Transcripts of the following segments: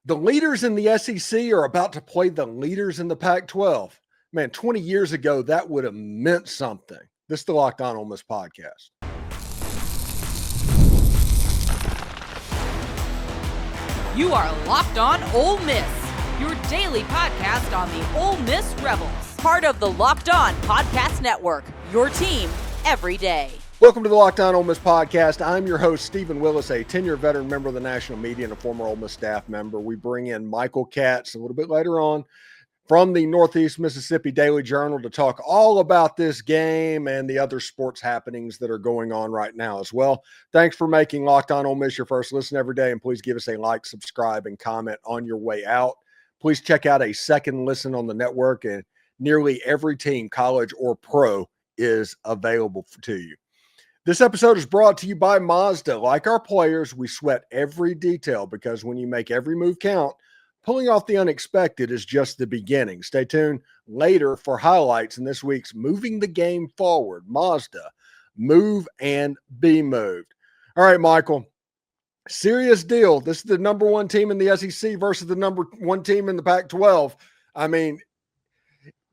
The leaders in the SEC are about to play the leaders in the Pac-12. Man, 20 years ago, that would have meant something. This is the Locked On Ole Miss podcast. You are Locked On Ole Miss, your daily podcast on the Ole Miss Rebels. Part of the Locked On Podcast Network, your team every day. Welcome to the Locked On Ole Miss podcast. I'm your host, Stephen Willis, a 10-year veteran member of the national media and a former Ole Miss staff member. We bring in Michael Katz a little bit later on from the Northeast Mississippi Daily Journal to talk all about this game and the other sports happenings that are going on right now as well. Thanks for making Locked On Ole Miss your first listen every day, and please give us a like, subscribe, and comment on your way out. Please check out a second listen on the network, and nearly every team, college or pro, is available to you. This episode is brought to you by Mazda. Like our players, we sweat every detail because when you make every move count, pulling off the unexpected is just the beginning. Stay tuned later for highlights in this week's Moving the Game Forward. Mazda, move and be moved. All right, Michael, serious deal. This is the number one team in the SEC versus the number one team in the Pac-12. I mean,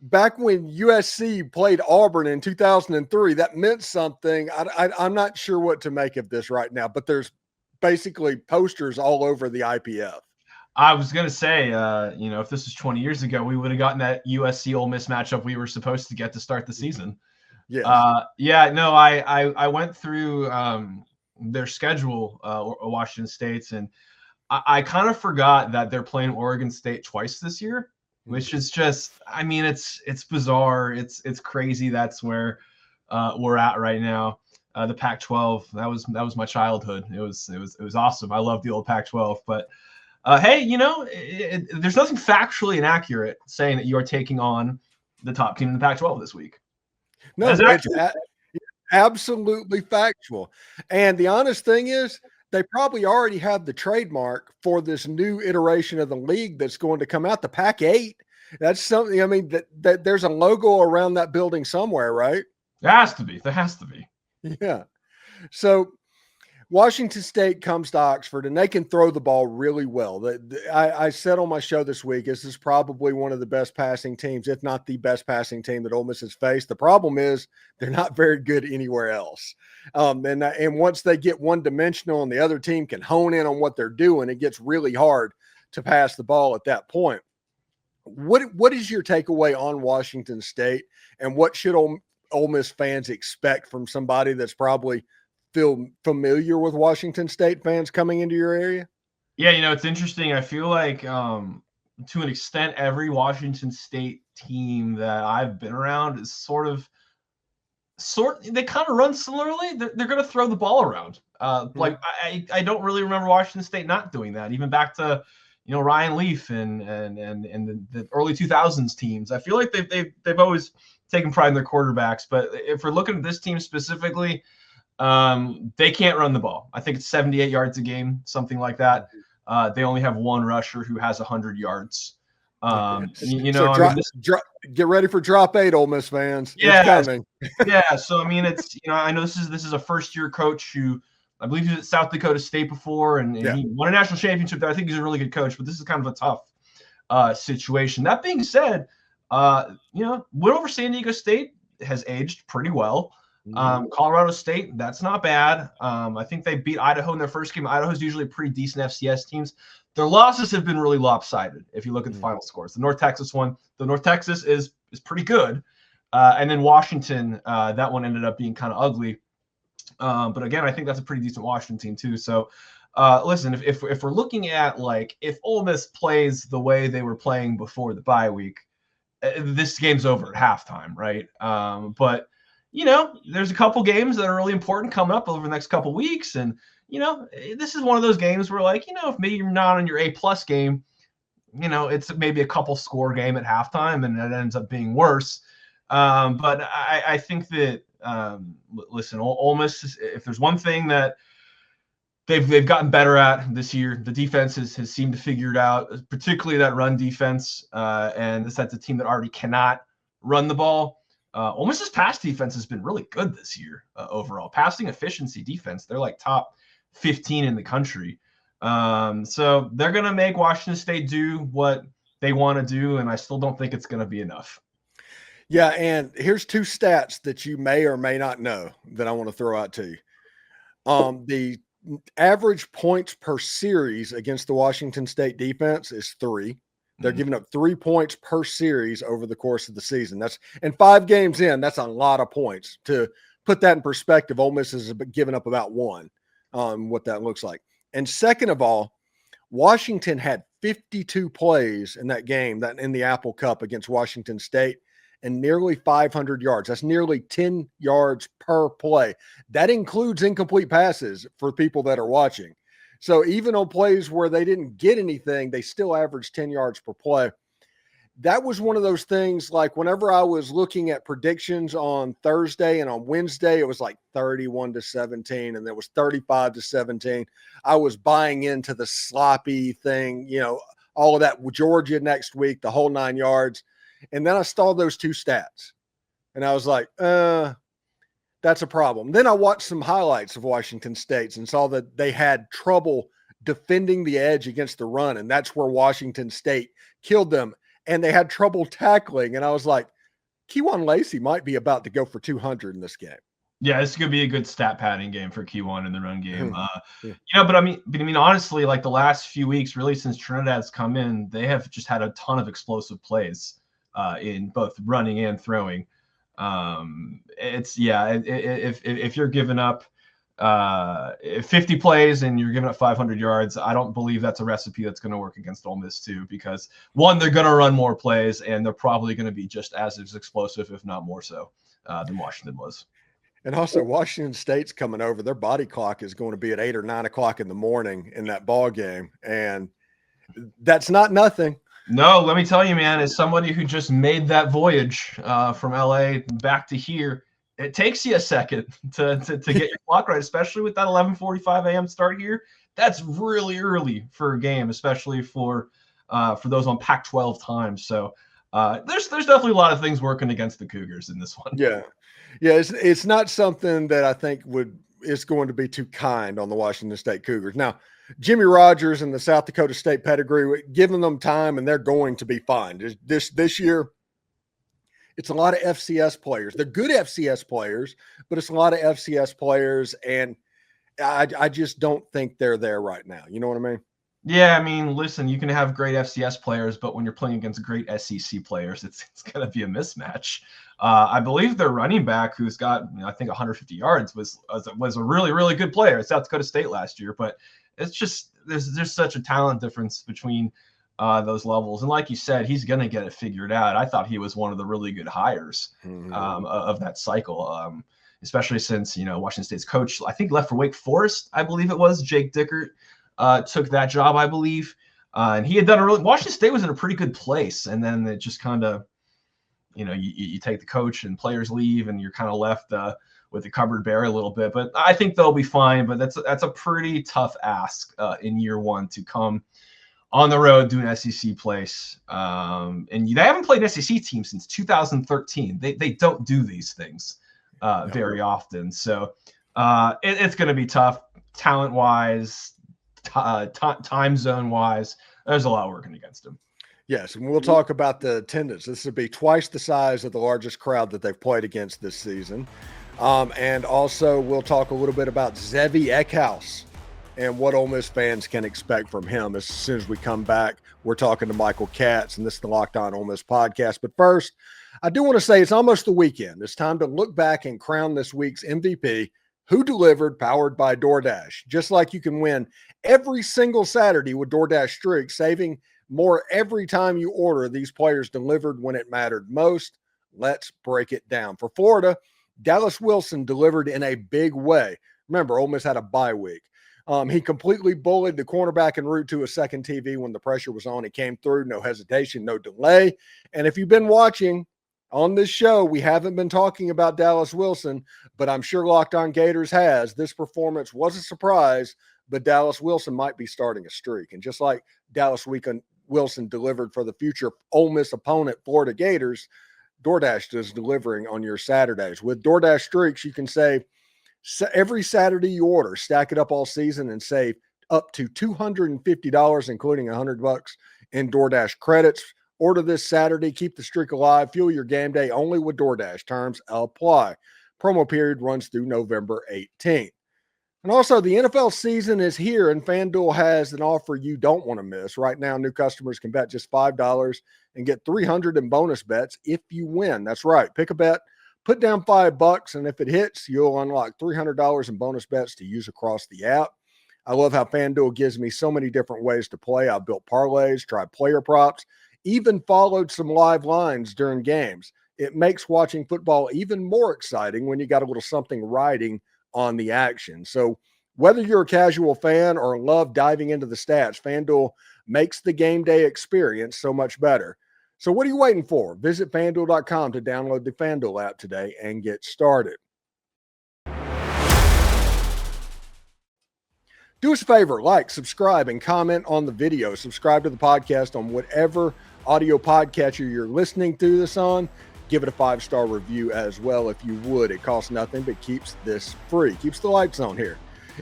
back when USC played Auburn in 2003, that meant something. I'm not sure what to make of this right now, but there's basically posters all over the IPF. I was going to say, if this was 20 years ago, we would have gotten that USC Ole Miss matchup we were supposed to get to start the season. Yes. I went through their schedule, Washington State's, and I kind of forgot that they're playing Oregon State twice this year. Which is just, it's bizarre. It's crazy. That's where we're at right now. The Pac-12, that was my childhood. It was awesome. I love the old Pac-12. But hey, there's nothing factually inaccurate saying that you are taking on the top team in the Pac-12 this week. No, it's absolutely factual. And the honest thing is, they probably already have the trademark for this new iteration of the league that's going to come out, the Pac-8. That's something, that there's a logo around that building somewhere, right? There has to be. Yeah. So Washington State comes to Oxford, and they can throw the ball really well. I said on my show this week, this is probably one of the best passing teams, if not the best passing team that Ole Miss has faced. The problem is they're not very good anywhere else. And once they get one-dimensional and the other team can hone in on what they're doing, it gets really hard to pass the ball at that point. What is your takeaway on Washington State, and what should Ole Miss fans expect from somebody that's probably feel familiar with Washington State fans coming into your area? Yeah, it's interesting. I feel like to an extent, every Washington State team that I've been around is they kind of run similarly. They're going to throw the ball around. Like I don't really remember Washington State not doing that. Even back to Ryan Leaf and the early 2000s teams. I feel like they've always taken pride in their quarterbacks. But if we're looking at this team specifically, they can't run the ball. I think it's 78 yards a game, something like that. They only have one rusher who has 100 yards. Get ready for drop 8, Ole Miss fans. Yeah, it's coming. Yeah. So it's I know this is a first year coach who I believe he was at South Dakota State before, and he won a national championship there. I think he's a really good coach, but this is kind of a tough situation. That being said, win over San Diego State has aged pretty well. Colorado State, that's not bad. I think they beat Idaho in their first game. Idaho's usually pretty decent FCS teams. Their losses have been really lopsided if you look at the final scores. The North Texas one, the North Texas is pretty good. And then Washington, that one ended up being kind of ugly. But again, I think that's a pretty decent Washington team too. So listen, if we're looking at if Ole Miss plays the way they were playing before the bye week, this game's over at halftime, right? But there's a couple games that are really important coming up over the next couple weeks. And, this is one of those games where if maybe you're not on your A+ game, it's maybe a couple score game at halftime and it ends up being worse. But I think that, listen, Ole Miss, if there's one thing that they've gotten better at this year, the defense has seemed to figure it out, particularly that run defense. And that's a team that already cannot run the ball. Ole Miss's pass defense has been really good this year overall. Passing efficiency defense, they're like top 15 in the country. So they're going to make Washington State do what they want to do, and I still don't think it's going to be enough. Yeah, and here's two stats that you may or may not know that I want to throw out to you. The average points per series against the Washington State defense is 3. They're giving up 3 points per series over the course of the season. And 5 games in, that's a lot of points. To put that in perspective, Ole Miss has given up about 1 on what that looks like. And second of all, Washington had 52 plays in that game, that in the Apple Cup against Washington State, and nearly 500 yards. That's nearly 10 yards per play. That includes incomplete passes for people that are watching. So even on plays where they didn't get anything, they still averaged 10 yards per play. That was one of those things, like whenever I was looking at predictions on Thursday and on Wednesday, it was like 31-17 and there was 35-17. I was buying into the sloppy thing, all of that with Georgia next week, the whole 9 yards. And then I saw those 2 stats and I was like, that's a problem. Then I watched some highlights of Washington State's and saw that they had trouble defending the edge against the run. And that's where Washington State killed them. And they had trouble tackling. And I was like, Kejuan Lacey might be about to go for 200 in this game. Yeah, this is going to be a good stat padding game for Kejuan in the run game. But I mean, honestly, like the last few weeks, really since Trinidad's come in, they have just had a ton of explosive plays in both running and throwing. If you're giving up 50 plays and you're giving up 500 yards, I don't believe that's a recipe that's going to work against Ole Miss too, because one, they're going to run more plays and they're probably going to be just as explosive, if not more so, than Washington was. And also Washington State's coming over. Their body clock is going to be at 8 or 9 o'clock in the morning in that ball game. And that's not nothing. No, let me tell you, man, as somebody who just made that voyage from LA back to here, it takes you a second to get your clock right, especially with that 11:45 a.m. start here. That's really early for a game, especially for those on Pac-12 time. So there's definitely a lot of things working against the Cougars in this one. Yeah. It's not something that I think is going to be too kind on the Washington State Cougars. Now, Jimmy Rogers and the South Dakota State pedigree, giving them time, and they're going to be fine. This year, it's a lot of FCS players. They're good FCS players, but it's a lot of FCS players, and I just don't think they're there right now. You know what I mean? Yeah, I mean, listen, you can have great FCS players, but when you're playing against great SEC players, it's going to be a mismatch. I believe their running back, who's got, I think 150 yards, was a really, really good player at South Dakota State last year. But it's just there's such a talent difference between those levels. And like you said, he's going to get it figured out. I thought he was one of the really good hires of that cycle, especially since, Washington State's coach, I think, left for Wake Forest, I believe it was. Jake Dickert took that job, I believe. And he had done Washington State was in a pretty good place. And then it just kind of, you take the coach and players leave and you're kind of left with the cupboard bare a little bit. But I think they'll be fine. But that's a pretty tough ask in year one to come on the road to an SEC place. And they haven't played an SEC team since 2013. They don't do these things very often. So it's going to be tough talent-wise, time zone-wise. There's a lot working against them. Yes, and we'll talk about the attendance. This will be twice the size of the largest crowd that they've played against this season. And also we'll talk a little bit about Zevi Eckhaus and what Ole Miss fans can expect from him as soon as we come back. We're talking to Michael Katz, and this is the Locked On Ole Miss podcast. But first, I do want to say it's almost the weekend. It's time to look back and crown this week's MVP, Who Delivered, powered by DoorDash. Just like you can win every single Saturday with DoorDash Streaks, saving more every time you order. These players delivered when it mattered most. Let's break it down. For Florida, Dallas Wilson delivered in a big way. Remember, Ole Miss had a bye week. He completely bullied the cornerback en route to a second TV when the pressure was on. He came through, no hesitation, no delay. And if you've been watching on this show, we haven't been talking about Dallas Wilson, but I'm sure Locked On Gators has. This performance was a surprise, but Dallas Wilson might be starting a streak. And just like Dallas Wilson delivered for the future Ole Miss opponent, Florida Gators, DoorDash is delivering on your Saturdays. With DoorDash Streaks, you can save every Saturday you order, stack it up all season, and save up to $250, including $100 in DoorDash credits. Order this Saturday. Keep the streak alive. Fuel your game day only with DoorDash. Terms apply. Promo period runs through November 18th. And also, the NFL season is here, and FanDuel has an offer you don't want to miss. Right now, new customers can bet just $5 and get $300 in bonus bets if you win. That's right. Pick a bet, put down $5, and if it hits, you'll unlock $300 in bonus bets to use across the app. I love how FanDuel gives me so many different ways to play. I've built parlays, tried player props, even followed some live lines during games. It makes watching football even more exciting when you got a little something riding on the action. So whether you're a casual fan or love diving into the stats, FanDuel makes the game day experience so much better. So what are you waiting for? Visit FanDuel.com to download the FanDuel app today and get started. Do us a favor, like, subscribe, and comment on the video. Subscribe to the podcast on whatever audio podcatcher you're listening to this on. Give it a 5-star review as well if you would. It costs nothing but keeps this free. Keeps the lights on here.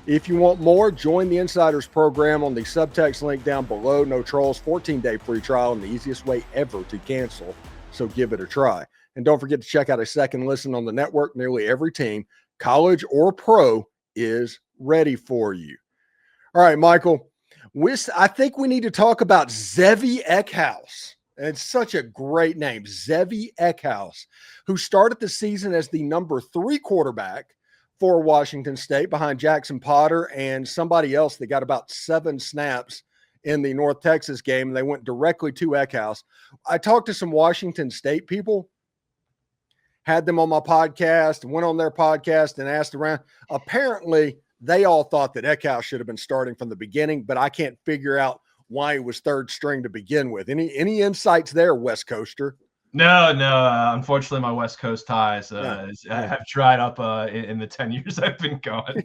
If you want more, join the Insiders program on the subtext link down below. No trolls, 14-day free trial, and the easiest way ever to cancel. So give it a try. And don't forget to check out a second listen on the network. Nearly every team, college or pro, is ready for you. All right, Michael, I think we need to talk about Zevi Eckhaus. And it's such a great name, Zevi Eckhaus, who started the season as the number 3 quarterback for Washington State behind Jackson Potter and somebody else that got about 7 snaps in the North Texas game. And they went directly to Eckhouse. I talked to some Washington State people, had them on my podcast, went on their podcast and asked around. Apparently, they all thought that Eckhouse should have been starting from the beginning, but I can't figure out why he was 3rd string to begin with. Any insights there, West Coaster? No. Unfortunately, my West Coast ties have dried up in the 10 years I've been gone.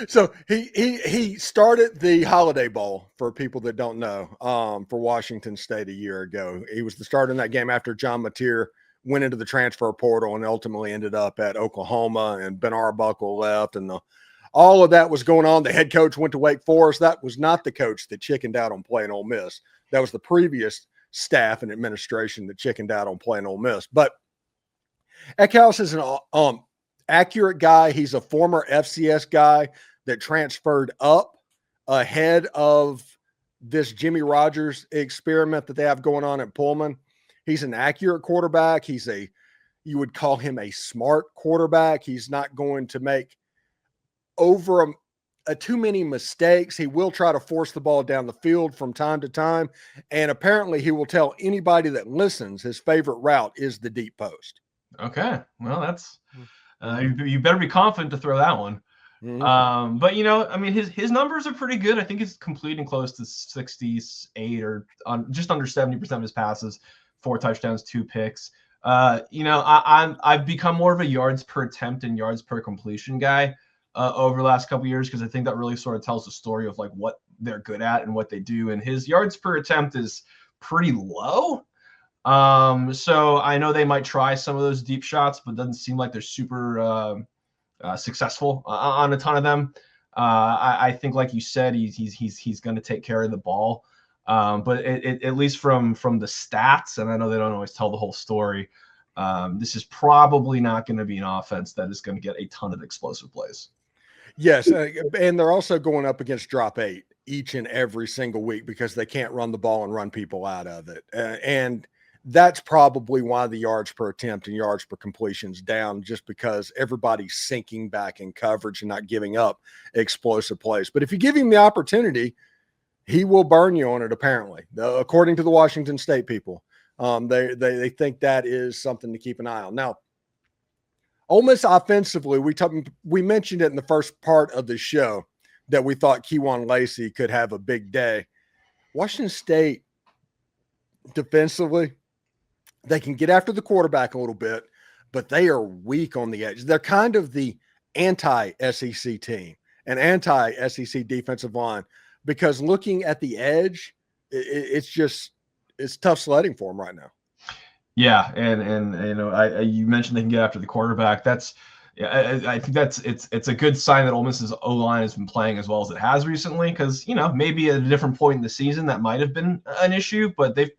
So he started the Holiday Bowl, for people that don't know, for Washington State a year ago. He was the starter in that game after John Mateer went into the transfer portal and ultimately ended up at Oklahoma, and Ben Arbuckle left, and all of that was going on. The head coach went to Wake Forest. That was not the coach that chickened out on playing Ole Miss. That was the previous staff and administration that chickened out on playing Ole Miss. But Eckhouse is an accurate guy. He's a former FCS guy that transferred up ahead of this Jimmy Rogers experiment that they have going on at Pullman. He's an accurate quarterback. You would call him a smart quarterback. He's not going to make over too many mistakes. He will try to force the ball down the field from time to time. And apparently he will tell anybody that listens his favorite route is the deep post. Okay. Well, that's you better be confident to throw that one. Mm-hmm. But, I mean, his numbers are pretty good. I think he's completing close to 68 or just under 70% of his passes, 4 touchdowns, 2 picks. I've become more of a yards per attempt and yards per completion guy over the last couple of years, because I think that really sort of tells the story of like what they're good at and what they do. And his yards per attempt is pretty low. So I know they might try some of those deep shots, but it doesn't seem like they're super successful on a ton of them. I think, like you said, he's going to take care of the ball. But at least from the stats, and I know they don't always tell the whole story, this is probably not going to be an offense that is going to get a ton of explosive plays. Yes, and they're also going up against drop 8 each and every single week because they can't run the ball and run people out of it. And that's probably why the yards per attempt and yards per completion is down, just because everybody's sinking back in coverage and not giving up explosive plays. But if you give him the opportunity, he will burn you on it, apparently, according to the Washington State people. They think that is something to keep an eye on. Now, Ole Miss offensively, we mentioned it in the first part of the show that we thought Kewan Lacey could have a big day. Washington State defensively, they can get after the quarterback a little bit, but they are weak on the edge. They're kind of the anti-SEC team, an anti-SEC defensive line, because looking at the edge, it's tough sledding for them right now. Yeah, and you mentioned they can get after the quarterback. That's Yeah, I think it's a good sign that Ole Miss's O-line has been playing as well as it has recently, because maybe at a different point in the season that might have been an issue, but they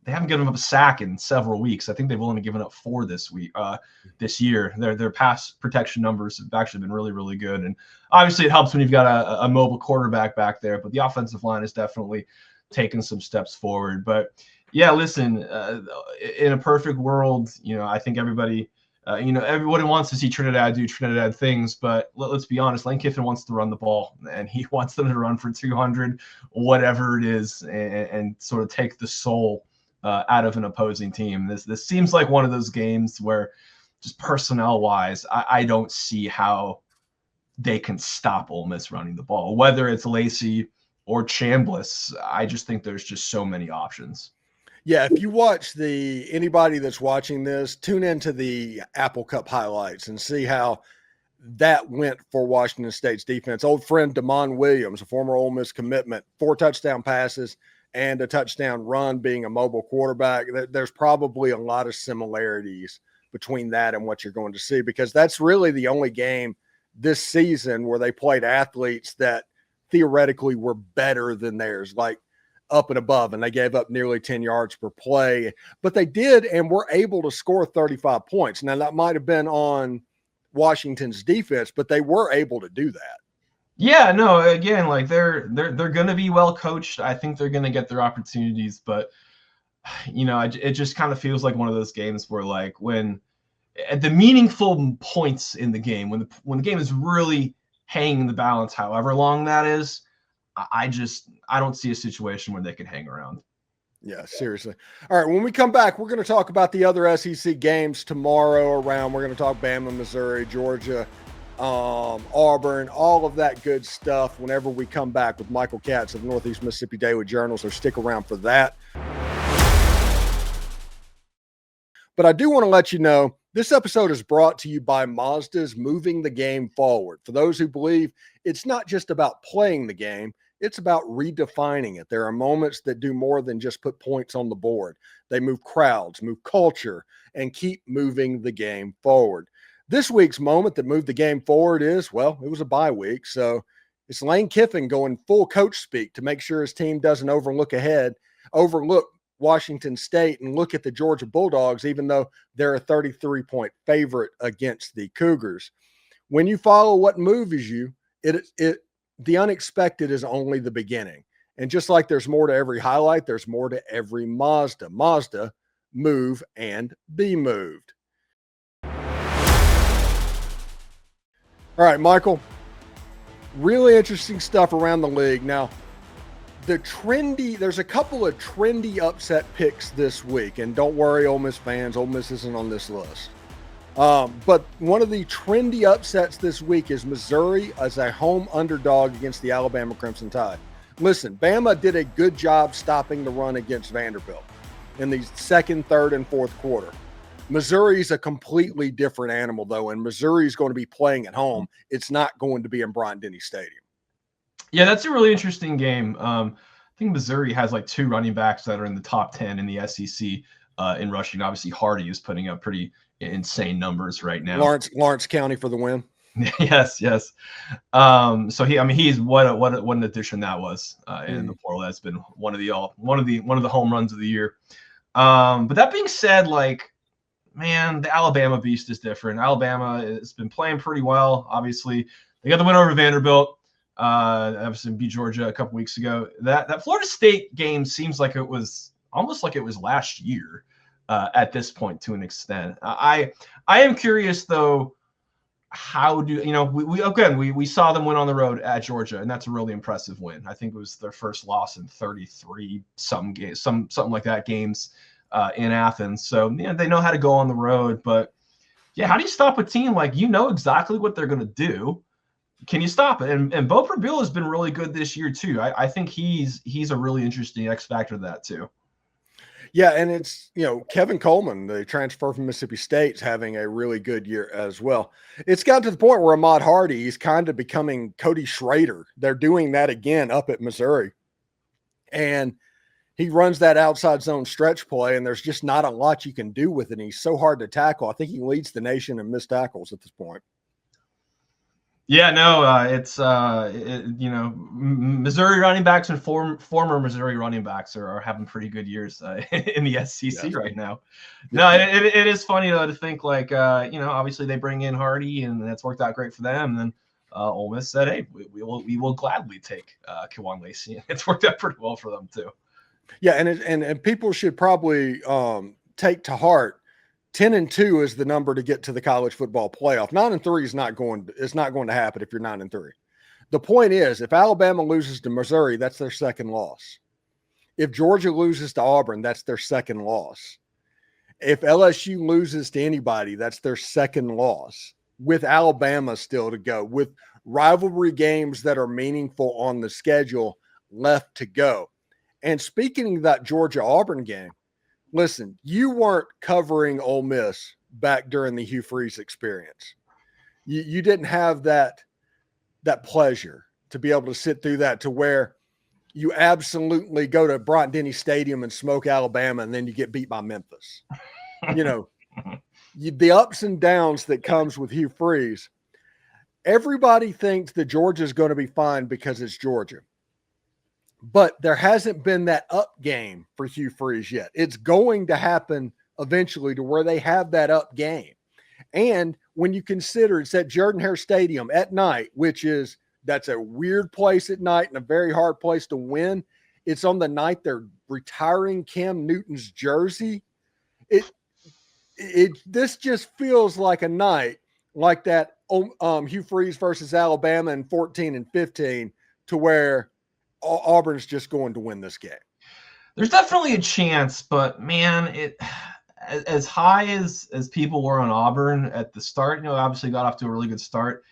haven't given up a sack in several weeks. I think they've only given up 4 this year. Their pass protection numbers have actually been really, really good, and obviously it helps when you've got a mobile quarterback back there. But the offensive line has definitely taken some steps forward. But yeah, listen, in a perfect world, I think everybody. Everybody wants to see Trinidad do Trinidad things, but let's be honest, Lane Kiffin wants to run the ball, and he wants them to run for 200, whatever it is, and sort of take the soul out of an opposing team. This seems like one of those games where just personnel-wise, I don't see how they can stop Ole Miss running the ball, whether it's Lacey or Chambliss. I just think there's just so many options. Yeah, if you watch anybody that's watching this, tune into the Apple Cup highlights and see how that went for Washington State's defense. Old friend Damon Williams, a former Ole Miss commitment, 4 touchdown passes and a touchdown run, being a mobile quarterback. There's probably a lot of similarities between that and what you're going to see, because that's really the only game this season where they played athletes that theoretically were better than theirs, like up and above, and they gave up nearly 10 yards per play, but they did and were able to score 35 points. Now that might have been on Washington's defense, but they were able to do that. Yeah, no, again, like they're going to be well coached. I think they're going to get their opportunities, but it just kind of feels like one of those games where, like, when at the meaningful points in the game, when the game is really hanging in the balance, however long that is, I don't see a situation where they can hang around. Yeah, seriously. All right, when we come back, we're going to talk about the other SEC games tomorrow around. We're going to talk Bama, Missouri, Georgia, Auburn, all of that good stuff whenever we come back with Michael Katz of Northeast Mississippi Daily Journal, so stick around for that. But I do want to let you know, this episode is brought to you by Mazda's Moving the Game Forward. For those who believe it's not just about playing the game, it's about redefining it. There are moments that do more than just put points on the board. They move crowds, move culture, and keep moving the game forward. This week's moment that moved the game forward is, well, it was a bye week, so it's Lane Kiffin going full coach speak to make sure his team doesn't overlook Washington State and look at the Georgia Bulldogs, even though they're a 33-point favorite against the Cougars. When you follow what moves you, the unexpected is only the beginning. And just like there's more to every highlight, there's more to every Mazda. Mazda, move and be moved. All right, Michael, really interesting stuff around the league. Now, there's a couple of trendy upset picks this week, and don't worry, Ole Miss fans, Ole Miss isn't on this list. But one of the trendy upsets this week is Missouri as a home underdog against the Alabama Crimson Tide. Listen, Bama did a good job stopping the run against Vanderbilt in the second, third, and fourth quarter. Missouri is a completely different animal, though, and Missouri is going to be playing at home. It's not going to be in Bryant-Denny Stadium. Yeah, that's a really interesting game. I think Missouri has like 2 running backs that are in the top 10 in the SEC in rushing. Obviously, Hardy is putting up pretty insane numbers right now. Lawrence County for the win. yes. So he's what an addition that was in the portal. That's been one of the home runs of the year. But that being said, like, man, the Alabama beast is different. Alabama has been playing pretty well. Obviously, they got the win over Vanderbilt. Obviously beat Georgia a couple weeks ago. That Florida State game seems like it was almost like it was last year. At this point, to an extent, I am curious though. How do we saw them win on the road at Georgia, and that's a really impressive win. I think it was their first loss in 33 something like that games in Athens. So they know how to go on the road. But yeah, how do you stop a team like exactly what they're going to do? Can you stop it? And Bo Prabila has been really good this year too. I think he's a really interesting X factor to that too. Yeah, and it's, Kevin Coleman, the transfer from Mississippi State, is having a really good year as well. It's got to the point where Ahmad Hardy, he's kind of becoming Cody Schrader. They're doing that again up at Missouri. And he runs that outside zone stretch play, and there's just not a lot you can do with it. And he's so hard to tackle. I think he leads the nation in missed tackles at this point. Yeah, no, it's Missouri running backs and former Missouri running backs are having pretty good years in the SEC right now. No, it is funny though to think like obviously they bring in Hardy and that's worked out great for them. And then Ole Miss said, hey, we will gladly take Kiwan Lacey. It's worked out pretty well for them too. Yeah, and people should probably take to heart 10-2 is the number to get to the college football playoff. 9-3 is not going to happen if you're 9-3. The point is, if Alabama loses to Missouri, that's their second loss. If Georgia loses to Auburn, that's their second loss. If LSU loses to anybody, that's their second loss. With Alabama still to go, with rivalry games that are meaningful on the schedule left to go. And speaking of that Georgia-Auburn game, listen, you weren't covering Ole Miss back during the Hugh Freeze experience. You didn't have that pleasure to be able to sit through that, to where you absolutely go to Bryant-Denny Stadium and smoke Alabama, and then you get beat by Memphis. The ups and downs that comes with Hugh Freeze. Everybody thinks that Georgia's going to be fine because it's Georgia. But there hasn't been that up game for Hugh Freeze yet. It's going to happen eventually to where they have that up game. And when you consider it's at Jordan-Hare Stadium at night, that's a weird place at night and a very hard place to win. It's on the night they're retiring Cam Newton's jersey. This just feels like a night like that Hugh Freeze versus Alabama in 14 and 15, to where Auburn's just going to win this game. There's definitely a chance, but man, as high as people were on Auburn at the start, obviously got off to a really good start.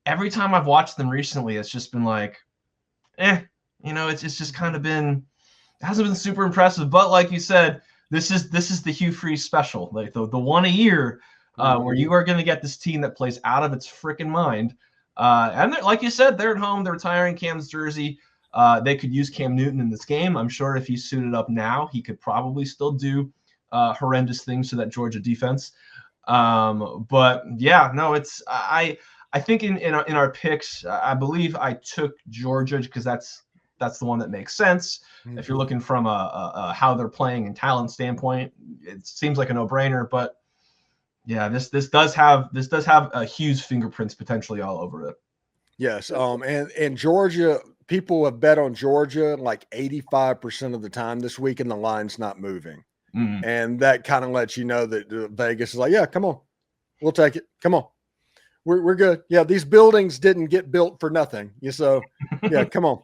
Every time I've watched them recently, it's just been like, it's just kind of been, it hasn't been super impressive. But like you said, this is the Hugh Freeze special, like the one a year where you are going to get this team that plays out of its freaking mind. And like you said, they're at home, they're retiring Cam's jersey. They could use Cam Newton in this game. I'm sure if he suited up now, he could probably still do horrendous things to that Georgia defense. But yeah, no, I think in our picks, I believe I took Georgia because that's the one that makes sense. Mm-hmm. If you're looking from a how they're playing and talent standpoint, it seems like a no-brainer. But yeah, this does have a Hugh's fingerprints potentially all over it. Yes, and Georgia. People have bet on Georgia like 85% of the time this week, and the line's not moving. Mm-hmm. And that kind of lets you know that Vegas is like, yeah, come on. We'll take it. Come on. We're good. Yeah, these buildings didn't get built for nothing. So, yeah, come on.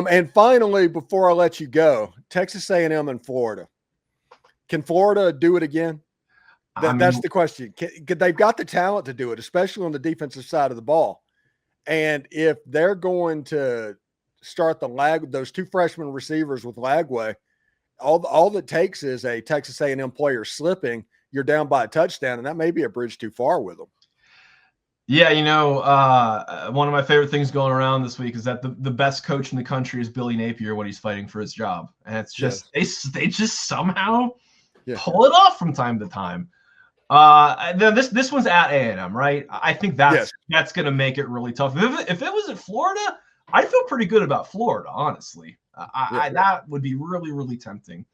And finally, before I let you go, Texas A&M and Florida. Can Florida do it again? That's the question. They've got the talent to do it, especially on the defensive side of the ball. And if they're going to start those two freshman receivers with Lagway, all that takes is a Texas A&M player slipping. You're down by a touchdown, and that may be a bridge too far with them. Yeah, one of my favorite things going around this week is that the best coach in the country is Billy Napier when he's fighting for his job, and it's just they just somehow pull it off from time to time. Then this one's at A&M, right? I think that's going to make it really tough. If it was at Florida, I'd feel pretty good about Florida, honestly. That would be really, really tempting.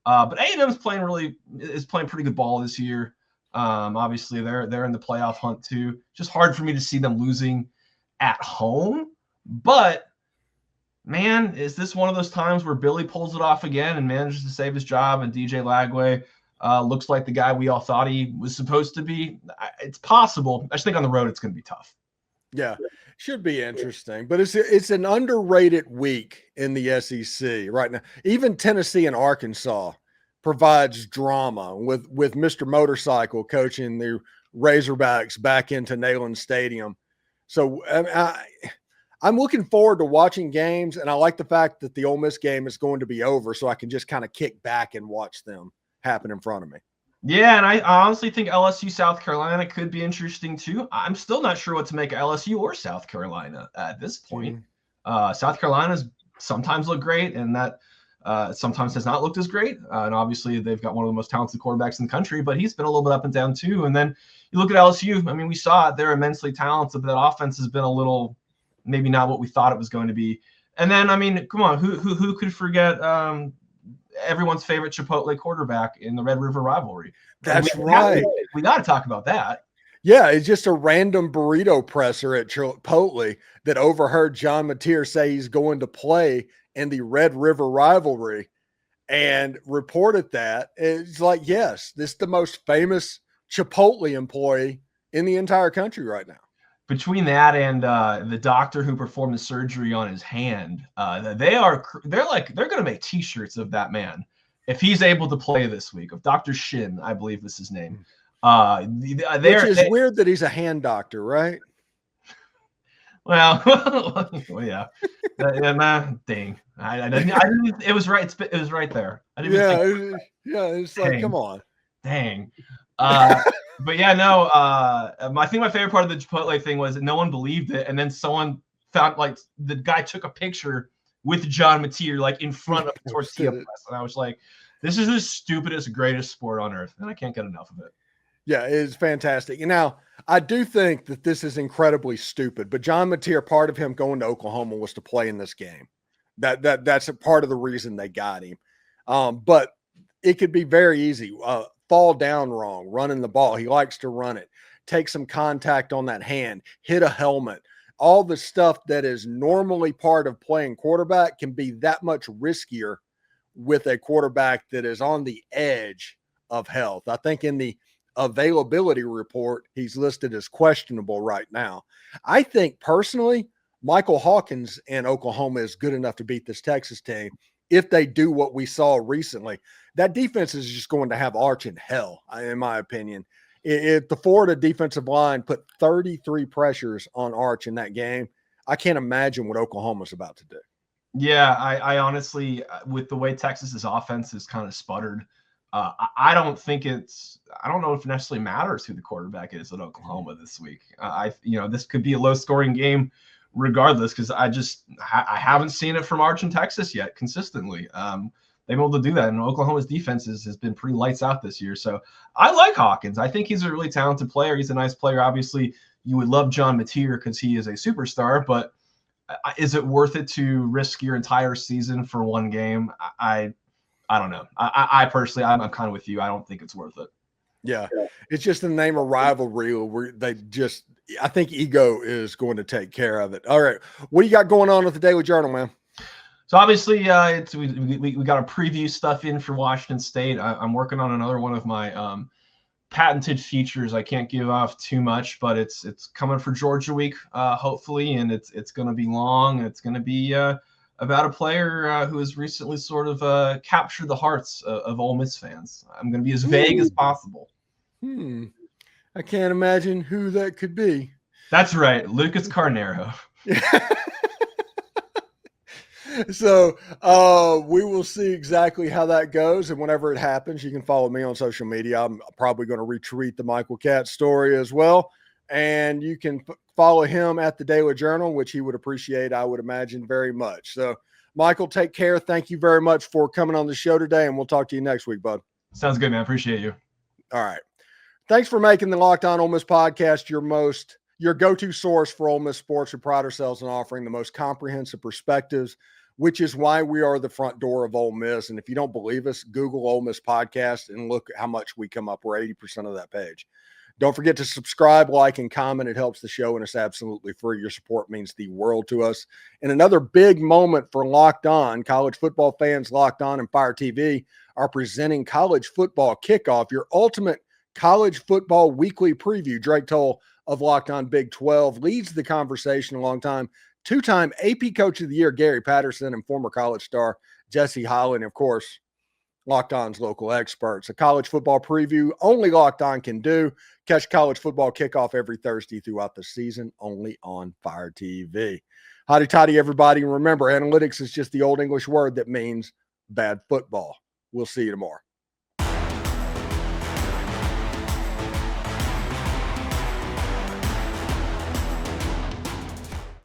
But A&M is playing pretty good ball this year. Obviously, they're in the playoff hunt too. Just hard for me to see them losing at home. But man, is this one of those times where Billy pulls it off again and manages to save his job, and DJ Lagway looks like the guy we all thought he was supposed to be? It's possible. I just think on the road it's going to be tough. Yeah, should be interesting. But it's an underrated week in the SEC right now. Even Tennessee and Arkansas provides drama with Mr. Motorcycle coaching the Razorbacks back into Neyland Stadium. So I'm looking forward to watching games, and I like the fact that the Ole Miss game is going to be over, so I can just kind of kick back and watch them happen in front of me. Yeah, and I honestly think LSU South Carolina could be interesting too. I'm still not sure what to make of LSU or South Carolina at this point. South Carolina's sometimes look great, and that sometimes has not looked as great. And obviously they've got one of the most talented quarterbacks in the country, but he's been a little bit up and down too. And then you look at LSU. I mean, we saw it. They're immensely talented, but that offense has been a little, maybe not what we thought it was going to be. And then, I mean, come on, who could forget everyone's favorite Chipotle quarterback in the Red River rivalry? That's right. We got to talk about that. Yeah, it's just a random burrito presser at Chipotle that overheard John Mateer say he's going to play in the Red River rivalry and reported that. It's like, yes, this is the most famous Chipotle employee in the entire country right now. Between that and the doctor who performed the surgery on his hand, they're going to make T-shirts of that man if he's able to play this week. Of Dr. Shin, I believe is his name. Which is weird that he's a hand doctor, right? Well, yeah. Dang. I didn't. It was right. It was right there. I didn't. It's like, come on. Dang. But yeah, no. I think my favorite part of the Chipotle thing was that no one believed it, and then someone found, like, the guy took a picture with John Mateer, like, in front of the tortilla press, and I was like, this is the stupidest, greatest sport on earth, and I can't get enough of it. Yeah, it's fantastic. And now, I do think that this is incredibly stupid, but John Mateer, part of him going to Oklahoma was to play in this game. That's a part of the reason they got him. But it could be very easy. Fall down wrong, running the ball. He likes to run it. Take some contact on that hand, hit a helmet. All the stuff that is normally part of playing quarterback can be that much riskier with a quarterback that is on the edge of health. I think in the availability report, he's listed as questionable right now. I think personally, Michael Hawkins in Oklahoma is good enough to beat this Texas team if they do what we saw recently. That defense is just going to have Arch in hell, in my opinion. If the Florida defensive line put 33 pressures on Arch in that game, I can't imagine what Oklahoma's about to do. Yeah, I honestly, with the way Texas's offense is kind of sputtered, I don't know if it necessarily matters who the quarterback is at Oklahoma this week. This could be a low scoring game regardless, because I haven't seen it from Arch in Texas yet consistently. They've been able to do that, and Oklahoma's defense has been pretty lights out this year. So I like Hawkins. I think he's a really talented player. He's a nice player. Obviously, you would love John Mateer because he is a superstar, but is it worth it to risk your entire season for one game? I don't know. I personally, I'm kind of with you. I don't think it's worth it. Yeah. It's just the name of rivalry where I think ego is going to take care of it. All right. What do you got going on with the Daily Journal, man? So obviously, we got a preview stuff in for Washington State. I'm working on another one of my patented features. I can't give off too much, but it's coming for Georgia week, hopefully, and it's going to be long. It's going to be about a player who has recently sort of captured the hearts of Ole Miss fans. I'm going to be as vague as possible. I can't imagine who that could be. That's right, Lucas Carnero. So we will see exactly how that goes. And whenever it happens, you can follow me on social media. I'm probably going to retweet the Michael Katz story as well. And you can follow him at the Daily Journal, which he would appreciate, I would imagine, very much. So, Michael, take care. Thank you very much for coming on the show today, and we'll talk to you next week, bud. Sounds good, man. Appreciate you. All right. Thanks for making the Locked On Ole Miss podcast your go-to source for Ole Miss sports. We pride ourselves in offering the most comprehensive perspectives, which is why we are the front door of Ole Miss. And if you don't believe us, Google Ole Miss podcast and look how much we come up. We're 80% of that page. Don't forget to subscribe, like, and comment. It helps the show, and it's absolutely free. Your support means the world to us. And another big moment for Locked On, college football fans. Locked On and Fire TV are presenting College Football Kickoff, your ultimate college football weekly preview. Drake Toll of Locked On Big 12 leads the conversation alongside two-time AP Coach of the Year Gary Patterson and former college star Jesse Holland, of course, Locked On's local experts. A college football preview only Locked On can do. Catch College Football Kickoff every Thursday throughout the season, only on Fire TV. Hotty toddy, everybody. And remember, analytics is just the old English word that means bad football. We'll see you tomorrow.